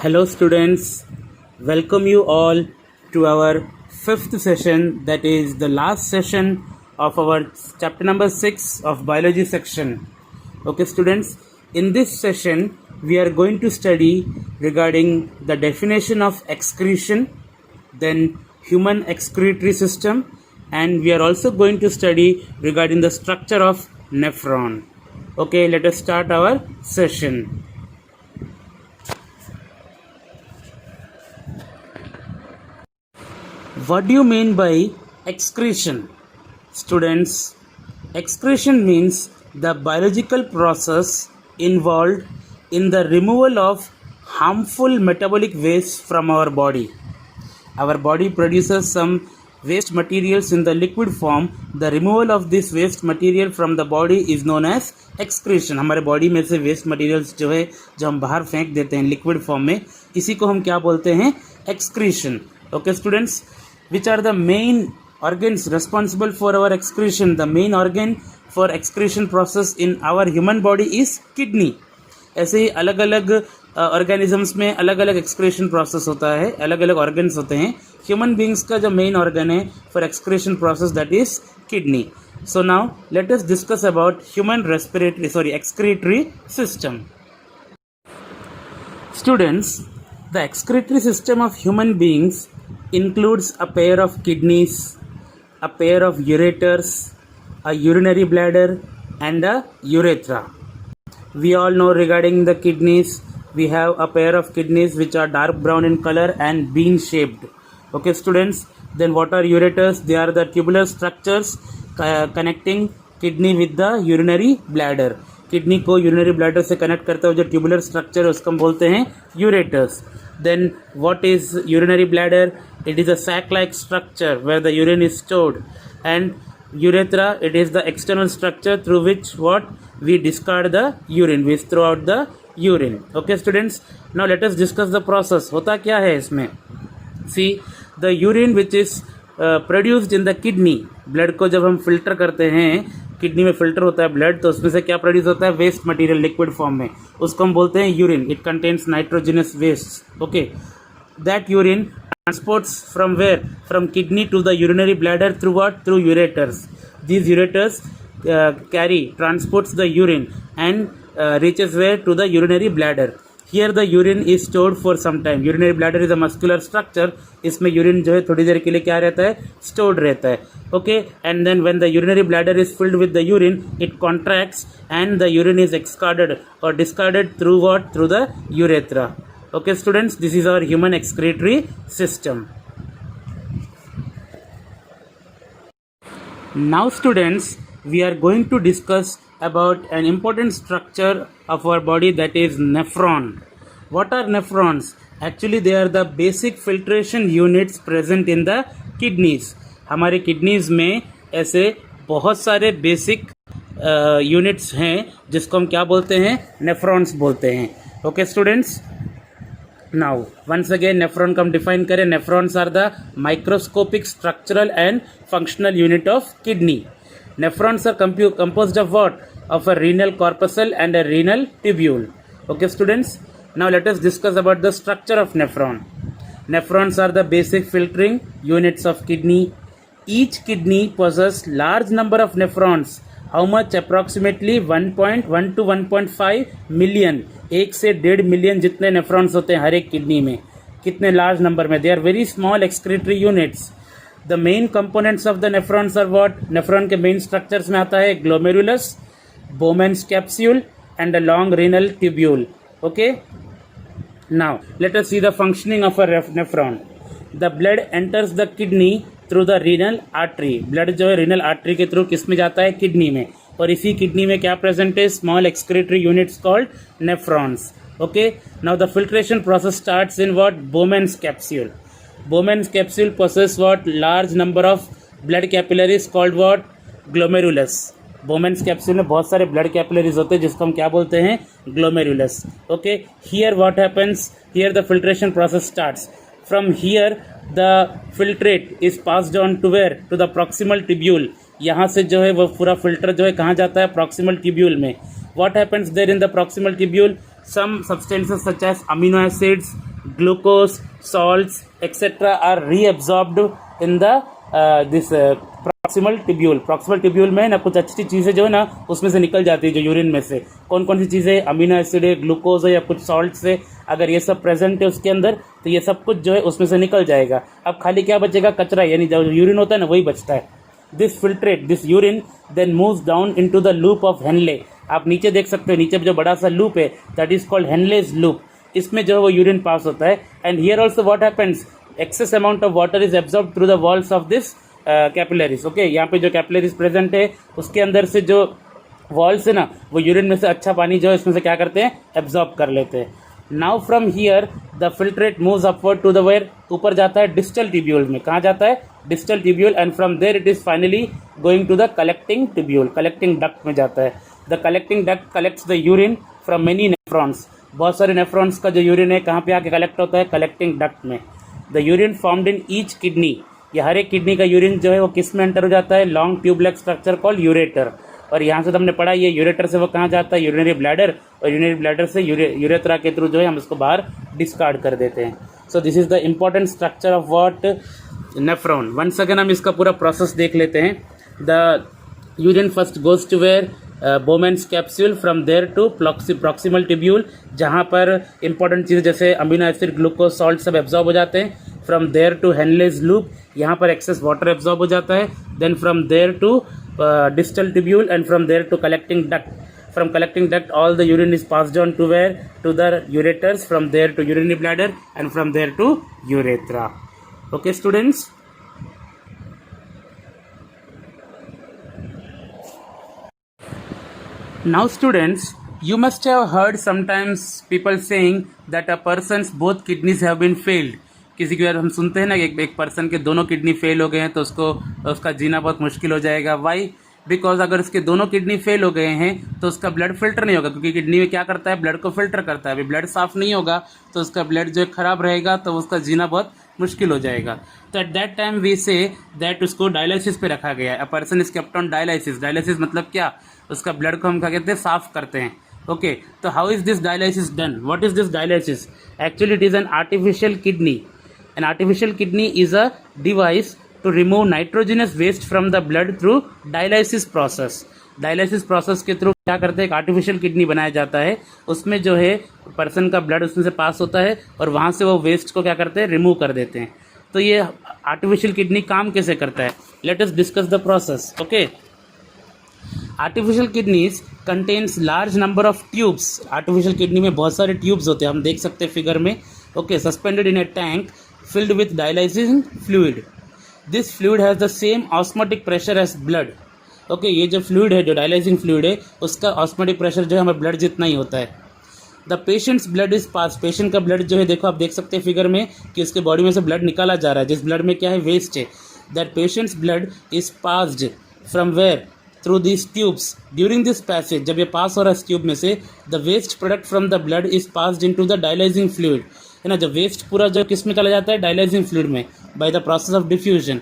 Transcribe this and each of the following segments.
Hello, students. Welcome you all to our fifth session, that is the last session of our chapter number 6 of biology section. Okay, students, in this session, we are going to study regarding the definition of excretion, then human excretory system, and we are also going to study regarding the structure of nephron. Okay, let us start our session. What do you mean by excretion? Students, excretion means the biological process involved in the removal of harmful metabolic waste from our body. Our body produces some waste materials in the liquid form. The removal of this waste material from the body is known as excretion. हमारे body में से waste materials जो है जो हम बाहर फेंक देते हैं लिक्विड फॉर्म में, इसी को हम क्या बोलते हैं? excretion. Okay, students, which are the main organs responsible for our excretion? The main organ for excretion process in our human body is kidney. ऐसे ही अलग अलग ऑर्गेनिजम्स में अलग अलग एक्सक्रीशन प्रोसेस होता है, अलग अलग ऑर्गन्स होते हैं. ह्यूमन बींग्स का जो मेन ऑर्गन है for excretion process that is kidney. So now let us discuss about human excretory system. Students, the excretory system of human beings includes a pair of kidneys, a pair of ureters, a urinary bladder, and a urethra. We all know regarding the kidneys, we have a pair of kidneys which are dark brown in color and bean shaped. Okay, students, then what are ureters? They are the tubular structures connecting kidney with the urinary bladder. Kidney को urinary bladder से connect करता हुआ जो tubular structure है उसको हम बोलते हैं ureters. Then what is urinary bladder? It is a sac-like structure where the urine is stored, and urethra, it is the external structure through which what we discard the urine, we throw out the urine. Okay, students, now let us discuss the process. होता क्या है इसमें? See, the urine which is produced in the kidney, blood को जब हम filter करते हैं, kidney में फिल्टर होता है ब्लड, तो उसमें से क्या प्रोड्यूस होता है? वेस्ट मटेरियल लिक्विड फॉर्म में, उसको हम बोलते हैं urine. It contains nitrogenous waste. Okay, that urine transports from where? From kidney to the urinary bladder through what? Through ureters. These ureters transports the urine and reaches where? To the urinary bladder. Here the urine is stored for some time. Urinary bladder is a muscular structure. इसमें urine जो है थोड़ी देर के लिए क्या रहता है? Stored रहता है. Okay, and then when the urinary bladder is filled with the urine, it contracts and the urine is excarded और discarded through what? Through the urethra. Okay students, this is our human excretory system. Now students, we are going to discuss about an important structure of our body, that is nephron. What are nephrons? Actually they are the basic filtration units present in the kidneys. हमारे kidneys में ऐसे बहुत सारे basic units हैं जिसको हम क्या बोलते हैं? nephrons बोलते हैं. Okay students, now once again nephron को हम define करें. nephrons are the microscopic structural and functional unit of kidney. Nephrons are composed of what? Of a renal corpuscle and a renal tubule. Okay students, now let us discuss about the structure of nephron. Nephrons are the basic filtering units of kidney. Each kidney possesses large number of nephrons. How much? Approximately 1.1 to 1.5 million. 1 से 1.5 million जितने nephrons होते हैं हर एक kidney में. कितने large number में? They are very small excretory units. The main components of the nephrons are what? Nephron के main structures में आता है glomerulus, Bowman's capsule, and a long renal tubule. Okay, now let us see the functioning of a nephron. The blood enters the kidney through the renal artery. Blood जो है renal artery के through किस में जाता है? Kidney में. और इसी किडनी में क्या प्रेजेंट है? small excretory units called nephrons. Okay, now the filtration process starts in what? Bowman's capsule. Bowman's capsule possesses what? Large number of blood capillaries called what? Glomerulus. Bowman's capsule में बहुत सारे blood capillaries होते हैं जिसको हम क्या बोलते हैं? Glomerulus. Okay, here what happens? Here the filtration process starts. From here the filtrate is passed on to where? To the proximal tubule. यहाँ से जो है वो पूरा फिल्टर जो है कहाँ जाता है? प्रॉक्सिमल ट्यूब्यूल में. What happens there in the proximal tubule? Some substances such as amino acids, glucose, salts, etc. are reabsorbed in the this proximal tubule. Proximal tubule में ना कुछ अच्छी चीज़ें जो है ना उसमें से निकल जाती है, जो यूरिन में से कौन कौन सी चीज़ें, अमीनो एसिड है, ग्लूकोज है या कुछ सॉल्ट से, अगर ये सब प्रेजेंट है उसके अंदर तो ये सब कुछ जो है उसमें से निकल जाएगा. अब खाली क्या बचेगा, कचरा, यानी जो यूरिन होता है ना वही बचता है. This filtrate this urine then moves down into the loop of Henle. आप नीचे देख सकते हो, नीचे जो बड़ा सा लूप है that is called Henle's loop. इसमें जो है वो यूरिन पास होता है. And here also what happens, excess amount of water is absorb through the walls of this capillaries. Okay, यहाँ पे जो कैपिलरीज प्रेजेंट है उसके अंदर से जो वॉल्स है ना वो यूरिन में से अच्छा पानी जो है इसमें से क्या करते हैं, एब्जॉर्ब कर लेते हैं. Now from here the filtrate moves upward to the where, ऊपर जाता है डिस्टल ट्यूब्यूल में. कहाँ जाता है, distal tubule. And from there it is finally going to the collecting tubule, collecting duct में जाता है. The collecting duct collects the urine from many nephrons. बहुत सारे नेफ्रॉन्स का जो यूरिन है कहाँ पे आके कलेक्ट होता है, कलेक्टिंग डक्ट में. The urine formed in each kidney, ये हर एक किडनी का यूरिन जो है वो किस में एंटर हो जाता है, long tube like structure called ureter. और यहाँ से तो हमने पढ़ा ये यूरेटर से वो कहाँ जाता है, यूरिनरी ब्लैडर, और यूरिनरी ब्लैडर से यूरेथ्रा के थ्रू जो है हम इसको बाहर डिस्कार्ड कर देते हैं. So this is the important structure of what, nephron. Once again हम इसका पूरा प्रोसेस देख लेते हैं. The urine first goes to where, Bowman's capsule, from there to proximal tubule, जहाँ पर इंपॉर्टेंट चीज़ जैसे अमीनो एसिड, ग्लूकोज, सॉल्ट सब एब्जॉर्ब हो जाते हैं. From there to Henle's loop, यहाँ पर एक्सेस वाटर एब्जॉर्ब हो जाता है. Then from there to distal tubule and from there to collecting duct. From collecting duct, all the urine is passed on to where? To the ureters. From there to urinary bladder, and from there to urethra. Okay, students. Now, students, you must have heard sometimes people saying that a person's both kidneys have been failed. किसी की बार हम सुनते हैं ना कि एक person के दोनों किडनी फेल हो गए हैं तो उसका जीना बहुत मुश्किल हो जाएगा. वाई? बिकॉज अगर उसके दोनों किडनी फेल हो गए हैं तो उसका ब्लड फिल्टर नहीं होगा, क्योंकि किडनी में क्या करता है, ब्लड को फिल्टर करता है. अभी ब्लड साफ नहीं होगा तो उसका ब्लड जो है खराब रहेगा, तो उसका जीना बहुत मुश्किल हो जाएगा. तो at that time we say that उसको डायलिसिस पे रखा गया है. A person is kept on dialysis. Dialysis मतलब क्या, उसका ब्लड को हम क्या कहते हैं, साफ करते हैं. ओके, तो how is this dialysis done, what is this dialysis? Actually it is an artificial kidney. An artificial kidney is a device to remove nitrogenous waste from the blood through dialysis process. Dialysis process के through क्या करते हैं, एक artificial kidney बनाया जाता है. उसमें जो है पर्सन का ब्लड उसमें से पास होता है और वहाँ से वो वेस्ट को क्या करते हैं, रिमूव कर देते हैं. तो ये आर्टिफिशियल किडनी काम कैसे करता है, let us discuss the process. Okay, artificial kidneys contains large number of tubes. Artificial kidney में बहुत सारे ट्यूब्स होते हैं, हम देख सकते हैं फिगर में. Okay, suspended in A tank filled with dialyzing fluid. This fluid has the same osmotic pressure as blood. Okay, ये जो fluid है, जो dialyzing fluid है, उसका osmotic pressure जो है हमारे blood जितना ही होता है. The patient's blood is passed. patient का blood जो है, देखो आप देख सकते हैं फिगर में कि उसके बॉडी में से blood निकाला जा रहा है, जिस blood में क्या है, waste है. That patient's blood is passed from where? Through these tubes. During this passage, जब ये पास हो रहा है इस ट्यूब में से, the waste product from the blood is passed into the dialyzing fluid. है ना, जब वेस्ट पूरा जो किस में चला जाता है, डायलाइजिंग फ्लूइड में, by the process of diffusion.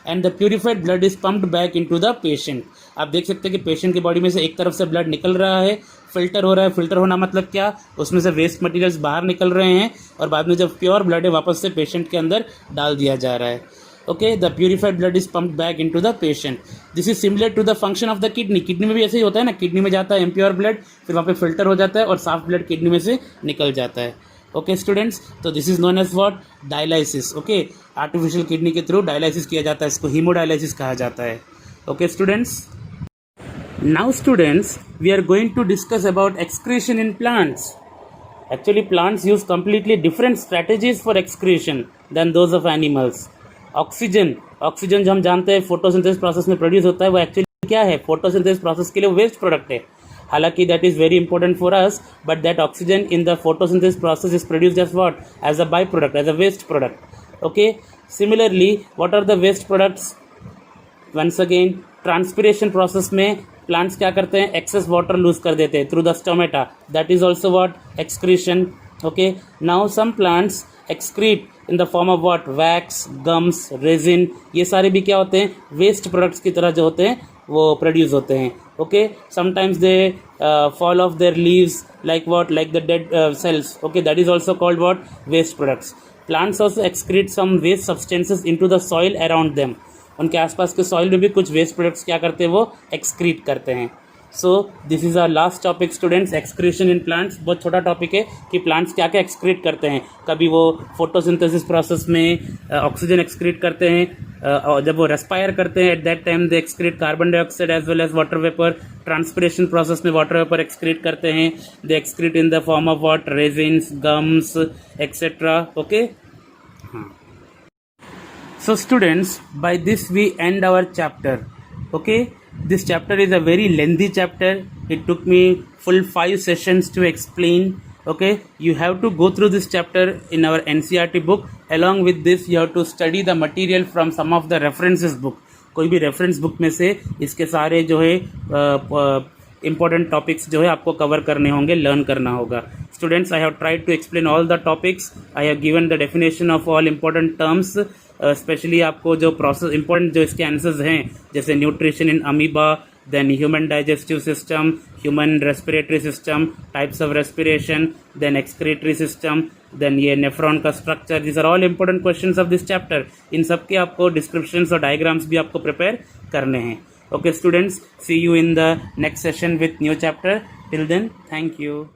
And the purified blood is pumped back into the patient. आप देख सकते हैं कि पेशेंट की बॉडी में से एक तरफ से ब्लड निकल रहा है, फिल्टर हो रहा है. फिल्टर होना मतलब क्या, उसमें से वेस्ट मटेरियल्स बाहर निकल रहे हैं और बाद में जब प्योर ब्लड है वापस से पेशेंट के अंदर डाल दिया जा रहा है. Okay, the purified blood is pumped back into the patient. This is similar to the function of the kidney. Kidney में भी ऐसे ही होता है ना, किडनी में जाता है इम्प्योर ब्लड, फिर वहाँ पे फिल्टर हो जाता है और साफ ब्लड किडनी में से निकल जाता है. ओके स्टूडेंट्स, तो this is known as what, dialysis. Okay, artificial kidney के थ्रू डायलाइसिस किया जाता है, इसको हीमोडायलाइसिस कहा जाता है. Okay students, now students we are going to discuss about excretion in plants. Actually plants use completely different strategies for excretion then those of animals. Oxygen जो हम जानते हैं फोटोसिंथेसिस प्रोसेस में प्रोड्यूस होता है, वो एक्चुअली क्या है, फोटोसिंथेसिस प्रोसेस के लिए वेस्ट प्रोडक्ट है. हालांकि that is very important for us, but that oxygen in the photosynthesis process is produced as what, as a by product, as a waste product. Okay, similarly what are the waste products? Once again, transpiration process में plants क्या करते हैं, excess water lose कर देते हैं through the stomata, that is also what, excretion. Okay, now some plants excrete in the form of what, wax, gums, resin. ये सारे भी क्या होते हैं, वेस्ट प्रोडक्ट्स की तरह जो होते हैं वो प्रोड्यूस होते हैं. Okay, sometimes they fall off their leaves, like what, like the dead cells. Okay, that is also called what, waste products. Plants also excrete some waste substances into the soil around them. उनके आसपास के soil में भी कुछ waste products क्या करते हैं, वो एक्सक्रीट करते हैं. So this is our last topic students, excretion in plants. बहुत छोटा टॉपिक है कि प्लांट्स क्या क्या एक्सक्रीट करते हैं. कभी वो फोटोसिंथेसिस प्रोसेस में ऑक्सीजन एक्सक्रीट करते हैं, जब वो रेस्पायर करते हैं at that time they excrete carbon dioxide as well as water vapour. Transpiration process में वाटर वेपर एक्सक्रीट करते हैं, they excrete in the form of what, resins, gums etcetera. Okay. So students, by this we end our chapter. Okay, this chapter is a very lengthy chapter. It took me full 5 sessions to explain. Okay, you have to go through this chapter in our NCERT book. Along with this you have to study the material from some of the references book. कोई भी reference book में से इसके सारे जो है important topics जो है आपको कवर करने होंगे, लर्न करना होगा. Students, I have tried to explain all the topics. I have given the definition of all important terms. Specially आपको जो प्रोसेस इंपॉर्टेंट जो इसके आंसर्स हैं, जैसे nutrition in amoeba, then human digestive system, human respiratory system, types of respiration, then excretory system, then ये nephron का structure. This are all important questions of this chapter. इन सब के आपको डिस्क्रिप्शंस और डायग्राम्स भी आपको प्रिपेयर करने हैं. Okay students, see you in the next session with new chapter. Till then, thank you.